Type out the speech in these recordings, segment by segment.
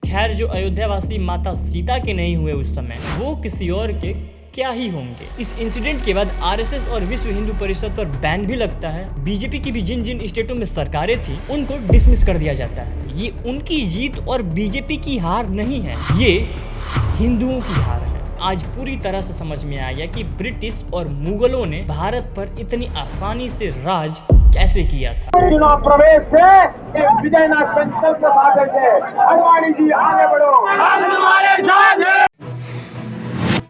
खैर जो अयोध्यावासी माता सीता के नहीं हुए उस समय, वो किसी और के क्या ही होंगे। इस इंसिडेंट के बाद आरएसएस और विश्व हिंदू परिषद पर बैन भी लगता है। बीजेपी की भी जिन जिन स्टेटों में सरकारें थी उनको डिसमिस कर दिया जाता है। ये उनकी जीत और बीजेपी की हार नहीं है, ये हिंदुओं की हार है। आज पूरी तरह से समझ में आ गया कि ब्रिटिश और मुगलों ने भारत पर इतनी आसानी से राज कैसे किया था। चुनाव प्रवेश से एक विजयनाथ संकल्प के साथ है, अडवाणी जी आगे बढ़ो, हम तुम्हारे साथ हैं।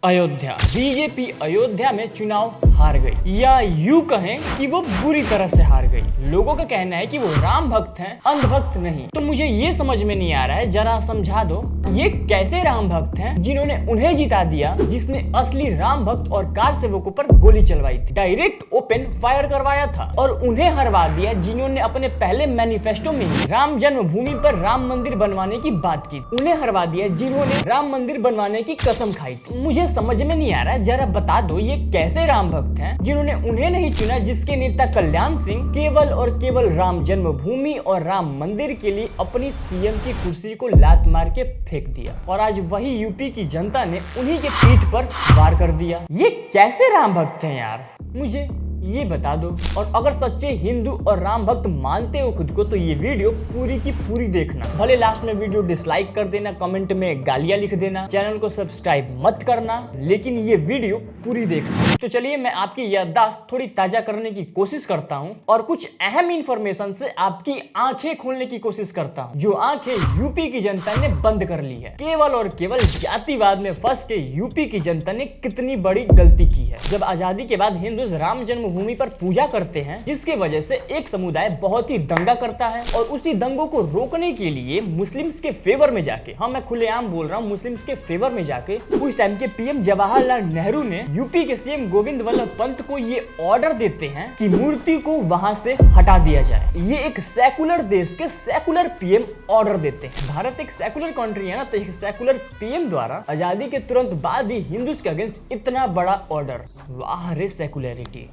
अयोध्या, बीजेपी अयोध्या में चुनाव हार गई, या यूं कहें कि वो बुरी तरह से हार गई। लोगों का कहना है कि वो राम भक्त हैं, अंधभक्त नहीं। तो मुझे ये समझ में नहीं आ रहा है, जरा समझा दो, ये कैसे राम भक्त हैं जिन्होंने उन्हें जिता दिया जिसने असली राम भक्त और कार सेवकों पर गोली चलवाई थी, डायरेक्ट ओपन फायर करवाया था, और उन्हें हरवा दिया जिन्होंने अपने पहले मैनिफेस्टो में ही राम जन्मभूमि पर राम मंदिर बनवाने की बात की। उन्हें हरवा दिया जिन्होंने राम मंदिर बनवाने की कसम खाई थी। मुझे समझ में नहीं आ रहा है, जरा बता दो ये कैसे राम भक्त हैं जिन्होंने उन्हें नहीं चुना जिसके नेता कल्याण सिंह केवल और केवल राम जन्मभूमि और राम मंदिर के लिए अपनी सीएम की कुर्सी को लात मार के फेंक दिया, और आज वही यूपी की जनता ने उन्हीं के पीठ पर वार कर दिया। ये कैसे राम भक्त हैं यार, मुझे ये बता दो। और अगर सच्चे हिंदू और राम भक्त मानते हो खुद को तो ये वीडियो पूरी की पूरी देखना। भले लास्ट में वीडियो डिसलाइक कर देना, कमेंट में गालियां लिख देना, चैनल को सब्सक्राइब मत करना, लेकिन ये वीडियो पूरी देखना। तो चलिए मैं आपकी याददाश्त थोड़ी ताजा करने की कोशिश करता हूँ और कुछ अहम इंफॉर्मेशन से आपकी आंखें खोलने की कोशिश करता हूँ, जो आंखें यूपी की जनता ने बंद कर ली है। केवल और केवल जातिवाद में फंस के यूपी की जनता ने कितनी बड़ी गलती की है। जब आजादी के बाद हिंदू राम जन्मभूमि पर पूजा करते हैं, जिसके वजह से एक समुदाय बहुत ही दंगा करता है, और उसी दंगों को रोकने के लिए मुस्लिम्स के फेवर में जाके, हाँ मैं खुलेआम बोल रहा हूँ, मुस्लिम्स के फेवर में जाके उस टाइम के पीएम जवाहरलाल नेहरू ने यूपी के सीएम गोविंद वल्लभ पंत को ये ऑर्डर देते हैं कि मूर्ति को वहां से हटा दिया जाए। ये एक सेकुलर देश के सेकुलर पीएम ऑर्डर देते हैं। भारत एक सेकुलर कंट्री है ना, तो एक सेकुलर पीएम द्वारा आजादी के तुरंत बाद ही हिंदूज के अगेंस्ट इतना बड़ा ऑर्डर, वाह रे सेकुलरिटी।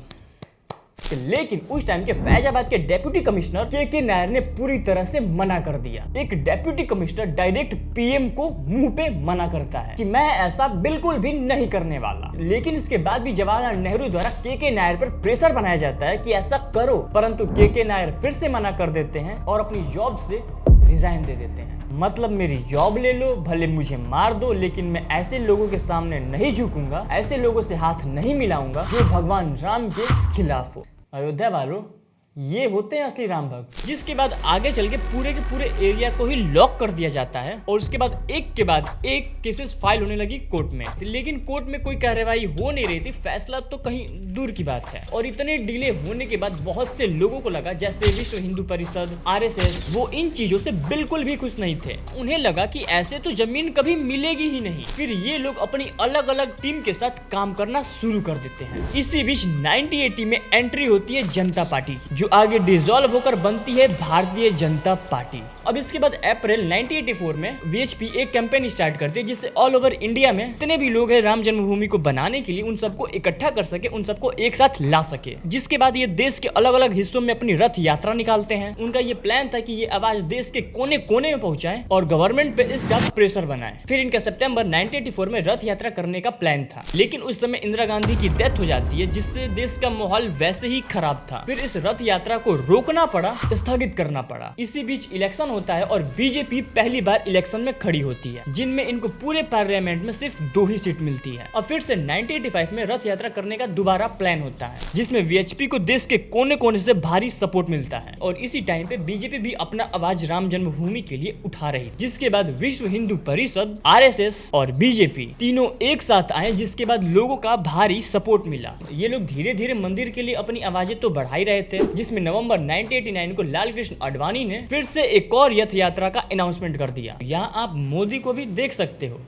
लेकिन उस टाइम के फैजाबाद के डेप्यूटी कमिश्नर के नायर ने पूरी तरह से मना कर दिया। एक डेप्यूटी कमिश्नर डायरेक्ट पीएम को मुंह पे मना करता है कि मैं ऐसा बिल्कुल भी नहीं करने वाला। लेकिन इसके बाद भी जवाहरलाल नेहरू द्वारा के नायर पर प्रेशर बनाया जाता है कि ऐसा करो, परंतु के नायर फिर से मना कर देते हैं और अपनी जॉब से रिजाइन दे देते हैं। मतलब मेरी जॉब ले लो, भले मुझे मार दो, लेकिन मैं ऐसे लोगों के सामने नहीं झुकूंगा, ऐसे लोगों से हाथ नहीं मिलाऊंगा जो भगवान राम के खिलाफ हो। अयोध्या वालों, ये होते हैं असली राम भक्त। जिसके बाद आगे चल के पूरे एरिया को ही लॉक कर दिया जाता है, और उसके बाद एक केसेस फाइल होने लगी कोर्ट में। लेकिन कोर्ट में कोई कार्रवाई हो नहीं रही थी, फैसला तो कहीं दूर की बात है। और इतने डिले होने के बाद बहुत से लोगों को लगा, जैसे विश्व हिंदू परिषद, आरएसएस, वो इन चीजों से बिल्कुल भी खुश नहीं थे। उन्हें लगा कि ऐसे तो जमीन कभी मिलेगी ही नहीं। फिर ये लोग अपनी अलग अलग टीम के साथ काम करना शुरू कर देते हैं। इसी बीच 1980 में एंट्री होती है जनता पार्टी की, जो आगे डिसॉल्व होकर बनती है भारतीय जनता पार्टी। अब इसके बाद अप्रैल 1984 में वीएचपी एक कैंपेन स्टार्ट करती है, जिससे ऑल ओवर इंडिया में जितने भी लोग हैं राम जन्मभूमि को बनाने के लिए, उन सबको इकट्ठा कर सके, उन सबको एक साथ ला सके। जिसके बाद ये देश के अलग अलग हिस्सों में अपनी रथ यात्रा निकालते हैं। उनका ये प्लान था कि ये आवाज देश के कोने कोने में पहुंचाएं और गवर्नमेंट पे इसका प्रेशर बनाए। फिर इनका सितंबर 1984 में रथ यात्रा करने का प्लान था, लेकिन उस समय इंदिरा गांधी की डेथ हो जाती है, जिससे देश का माहौल वैसे ही खराब था। फिर इस रथ यात्रा को रोकना पड़ा, स्थगित करना पड़ा। इसी बीच इलेक्शन होता है और बीजेपी पहली बार इलेक्शन में खड़ी होती है, जिनमें इनको पूरे पार्लियामेंट में सिर्फ 2 ही सीट मिलती है। और फिर से 1985 में रथ यात्रा करने का दोबारा प्लान होता है, जिसमें वीएचपी को देश के कोने कोने से भारी सपोर्ट मिलता है। और इसी टाइम पे बीजेपी भी अपना आवाज राम जन्मभूमि के लिए उठा रही। जिसके बाद विश्व हिंदू परिषद, आरएसएस और बीजेपी तीनों एक साथ आए, जिसके बाद लोगों का भारी सपोर्ट मिला। ये लोग धीरे धीरे मंदिर के लिए अपनी आवाजें तो बढ़ा ही रहे थे, जिसमें नवंबर 1989 को लाल कृष्ण आडवाणी ने फिर से एक और रथ यात्रा का अनाउंसमेंट कर दिया। यहाँ आप मोदी को भी देख सकते हो,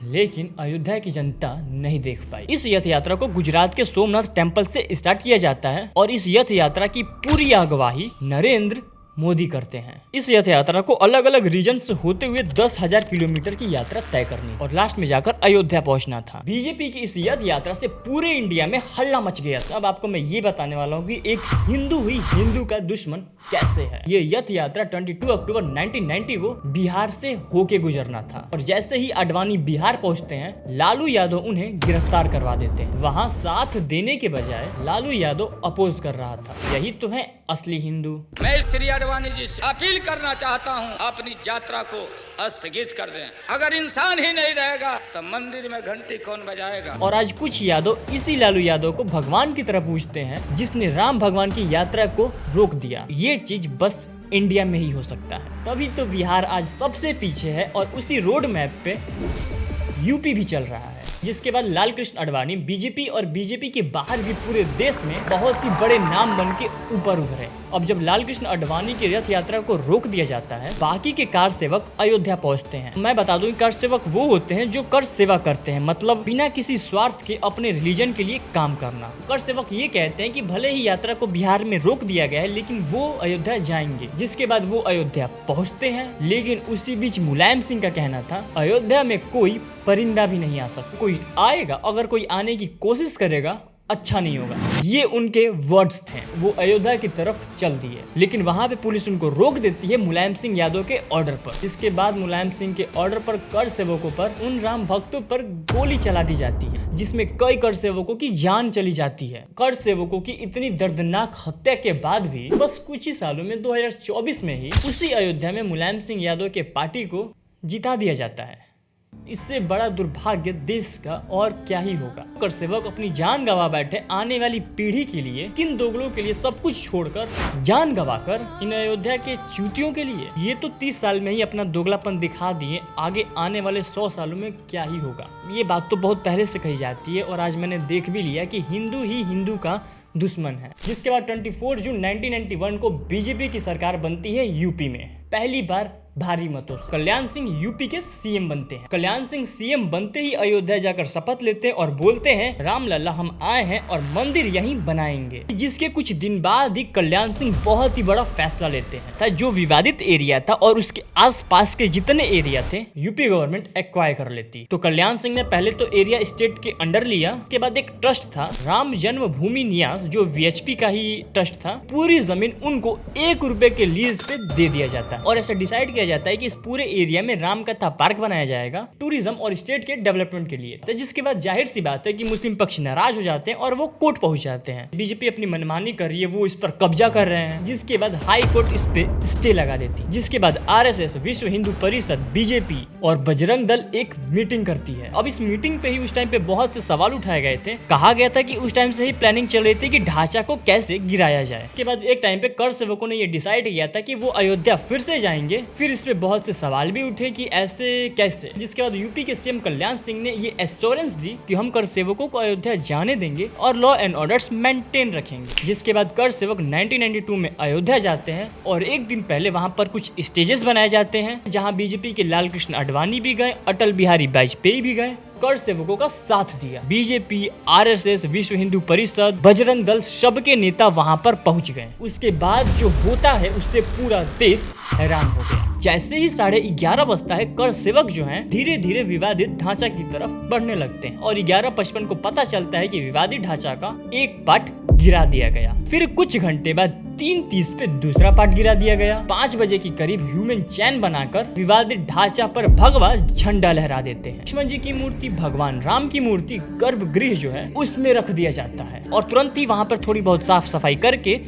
लेकिन अयोध्या की जनता नहीं देख पाई। इस रथ यात्रा को गुजरात के सोमनाथ टेम्पल से स्टार्ट किया जाता है, और इस रथ यात्रा की पूरी अगवाई नरेंद्र मोदी करते हैं। इस रथ यात्रा को अलग अलग रीजन से होते हुए 10,000 किलोमीटर की यात्रा तय करनी और लास्ट में जाकर अयोध्या पहुंचना था। बीजेपी की इस रथ यात्रा से पूरे इंडिया में हल्ला मच गया था। अब आपको मैं ये बताने वाला हूँ कि एक हिंदू ही हिंदू का दुश्मन कैसे है। ये रथ यात्रा 22 अक्टूबर 1990 को बिहार से होके गुजरना था और जैसे ही आडवाणी बिहार पहुंचते हैं लालू यादव उन्हें गिरफ्तार करवा देते हैं। वहाँ साथ देने के बजाय लालू यादव अपोज कर रहा था। यही तो है असली हिंदू। मैं श्री आडवाणी जी से अपील करना चाहता हूं, अपनी यात्रा को स्थगित कर दें। अगर इंसान ही नहीं रहेगा तो मंदिर में घंटी कौन बजाएगा। और आज कुछ यादव इसी लालू यादव को भगवान की तरह पूजते हैं जिसने राम भगवान की यात्रा को रोक दिया। ये चीज बस इंडिया में ही हो सकता है। तभी तो बिहार आज सबसे पीछे है और उसी रोड मैप पे यूपी भी चल रहा है। जिसके बाद लाल कृष्ण आडवाणी बीजेपी और बीजेपी के बाहर भी पूरे देश में बहुत ही बड़े नाम बन के ऊपर उभरे। अब जब लाल कृष्ण आडवाणी की रथ यात्रा को रोक दिया जाता है बाकी के कार सेवक अयोध्या पहुंचते हैं। मैं बता दूं कार सेवक वो होते हैं जो कर सेवा करते हैं, मतलब बिना किसी स्वार्थ के अपने रिलीजन के लिए काम करना। कर सेवक ये कहते हैं कि भले ही यात्रा को बिहार में रोक दिया गया है लेकिन वो अयोध्या जाएंगे। जिसके बाद वो अयोध्या पहुँचते हैं लेकिन उसी बीच मुलायम सिंह का कहना था अयोध्या में कोई परिंदा भी नहीं आ सकता। कोई आएगा, अगर कोई आने की कोशिश करेगा अच्छा नहीं होगा। ये उनके वर्ड्स थे। वो अयोध्या की तरफ चल दिए लेकिन वहां पे पुलिस उनको रोक देती है मुलायम सिंह यादव के ऑर्डर पर। इसके बाद मुलायम सिंह के ऑर्डर पर कर सेवकों पर उन राम भक्तों पर गोली चला दी जाती है जिसमें कई कर सेवकों की जान चली जाती है। कर सेवकों की इतनी दर्दनाक हत्या के बाद भी बस कुछ ही सालों में 2024 में ही उसी अयोध्या में मुलायम सिंह यादव के पार्टी को जिता दिया जाता है। इससे बड़ा दुर्भाग्य देश का और क्या ही होगा। कर सेवक अपनी जान गंवा बैठे आने वाली पीढ़ी के लिए, किन दोगलों के लिए सब कुछ छोड़कर जान गंवाकर इन अयोध्या के चूतियों के लिए। ये तो 30 साल में ही अपना दोगलापन दिखा दिए, आगे आने वाले 100 सालों में क्या ही होगा। ये बात तो बहुत पहले से कही जाती है और आज मैंने देख भी लिया कि हिंदू ही हिंदू का दुश्मन है। जिसके बाद 24 जून 1991 को बीजेपी की सरकार बनती है यूपी में। पहली बार भारी मतों से कल्याण सिंह यूपी के सीएम बनते हैं। कल्याण सिंह सीएम बनते ही अयोध्या जाकर शपथ लेते हैं और बोलते हैं राम लल्ला हम आए हैं और मंदिर यहीं बनाएंगे। जिसके कुछ दिन बाद ही कल्याण सिंह बहुत ही बड़ा फैसला लेते हैं था जो विवादित एरिया था और उसके आसपास के जितने एरिया थे यूपी गवर्नमेंट एक्वायर कर लेती। तो कल्याण सिंह ने पहले तो एरिया स्टेट के अंडर लिया। उसके बाद एक ट्रस्ट था राम जन्मभूमि न्यास जो वीएचपी का ही ट्रस्ट था। पूरी जमीन उनको 1 रुपए के लीज पे दे दिया जाता है और ऐसा डिसाइड किया जाता है कि इस पूरे एरिया में राम कथा पार्क बनाया जाएगा टूरिज्म और स्टेट के डेवलपमेंट के लिए। तो जिसके बाद जाहिर सी बात है कि मुस्लिम पक्ष नाराज हो जाते हैं और वो कोर्ट पहुंच जाते हैं। बीजेपी अपनी मनमानी कर रही है, वो इस पर कब्जा कर रहे हैं। जिसके बाद हाई कोर्ट इस पे स्टे लगा देती है। जिसके बाद आरएसएस, विश्व हिंदू परिषद, बीजेपी और बजरंग दल एक मीटिंग करती है। अब इस मीटिंग पे ही उस टाइम पे बहुत से सवाल उठाए गए थे। कहा गया था कि उस टाइम से ही प्लानिंग चल रही थी कि ढांचा को कैसे गिराया जाए। के बाद एक टाइम पे कर सेवकों ने ये डिसाइड किया था कि वो अयोध्या फिर से जाएंगे। फिर इस पे बहुत से सवाल भी उठे कि ऐसे कैसे। जिसके बाद यूपी के सीएम कल्याण सिंह ने ये एश्योरेंस दी कि हम कर सेवकों को अयोध्या जाने देंगे और लॉ एंड ऑर्डर्स मेंटेन रखेंगे। जिसके बाद कर सेवक 1992 में अयोध्या जाते हैं और एक दिन पहले वहां पर कुछ स्टेजेस बनाए जाते हैं जहां बीजेपी के लाल कृष्ण आडवाणी भी गए, अटल बिहारी वाजपेयी भी गए। कर सेवकों का साथ दिया। बीजेपी, आरएसएस, विश्व हिंदू परिषद, बजरंग दल सबके नेता वहां पर पहुंच गए। उसके बाद जो होता है उससे पूरा देश हैरान हो गया। जैसे ही 11:30 बजता है कर सेवक जो हैं धीरे धीरे विवादित ढांचा की तरफ बढ़ने लगते हैं और 11:55 को पता चलता है कि विवादित ढांचा का एक पार्ट गिरा दिया गया। फिर कुछ घंटे बाद 3:30 पे दूसरा पार्ट गिरा दिया गया। 5 बजे के करीब ह्यूमन चैन बनाकर विवादित ढांचा पर भगवा झंडा लहरा देते हैं। लक्ष्मण जी की मूर्ति, भगवान राम की मूर्ति गर्भगृह जो है उसमें रख दिया जाता है और तुरंत ही वहां पर थोड़ी बहुत साफ सफाई करके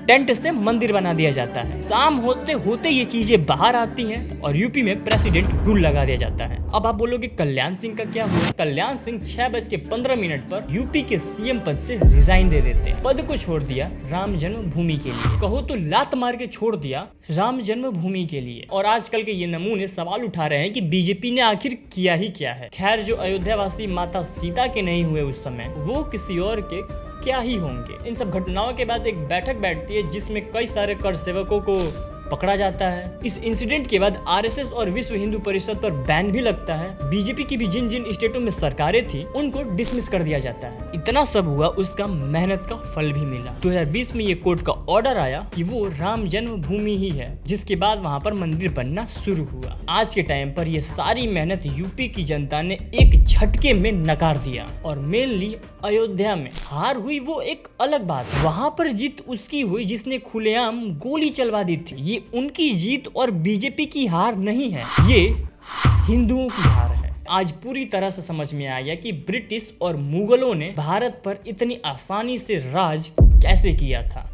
टेंट से मंदिर बना दिया जाता है। शाम होते होते ये चीजें बाहर आती हैं और यूपी में प्रेसिडेंट रूल लगा दिया जाता है। अब आप बोलोगे कल्याण सिंह का क्या हुआ? कल्याण सिंह 6:15 पर यूपी के सीएम पद से रिजाइन दे देते हैं। पद को छोड़ दिया राम जन्मभूमि के लिए, कहो तो लात मार के छोड़ दिया राम जन्मभूमि के लिए। और आजकल के ये नमूने सवाल उठा रहे हैं कि बीजेपी ने आखिर किया ही क्या है। खैर, जो अयोध्यावासी माता सीता के नहीं हुए उस समय, वो किसी और के क्या ही होंगे। इन सब घटनाओं के बाद एक बैठक बैठती है जिसमें कई सारे कर सेवकों को पकड़ा जाता है। इस इंसिडेंट के बाद आरएसएस और विश्व हिंदू परिषद पर बैन भी लगता है। बीजेपी की भी जिन जिन स्टेटों में सरकारें थी उनको डिसमिस कर दिया जाता है। इतना सब हुआ, उसका मेहनत का फल भी मिला। 2020 में ये कोर्ट का ऑर्डर आया कि वो राम जन्मभूमि ही है, जिसके बाद वहाँ पर मंदिर बनना शुरू हुआ। आज के टाइम पर ये सारी मेहनत यूपी की जनता ने एक झटके में नकार दिया और मेनली अयोध्या में हार हुई वो एक अलग बात। वहाँ पर जीत उसकी हुई जिसने खुलेआम गोली चलवा दी थी। ये उनकी जीत और बीजेपी की हार नहीं है, ये हिंदुओं की हार है। आज पूरी तरह से समझ में आ गया कि ब्रिटिश और मुगलों ने भारत पर इतनी आसानी से राज कैसे किया था।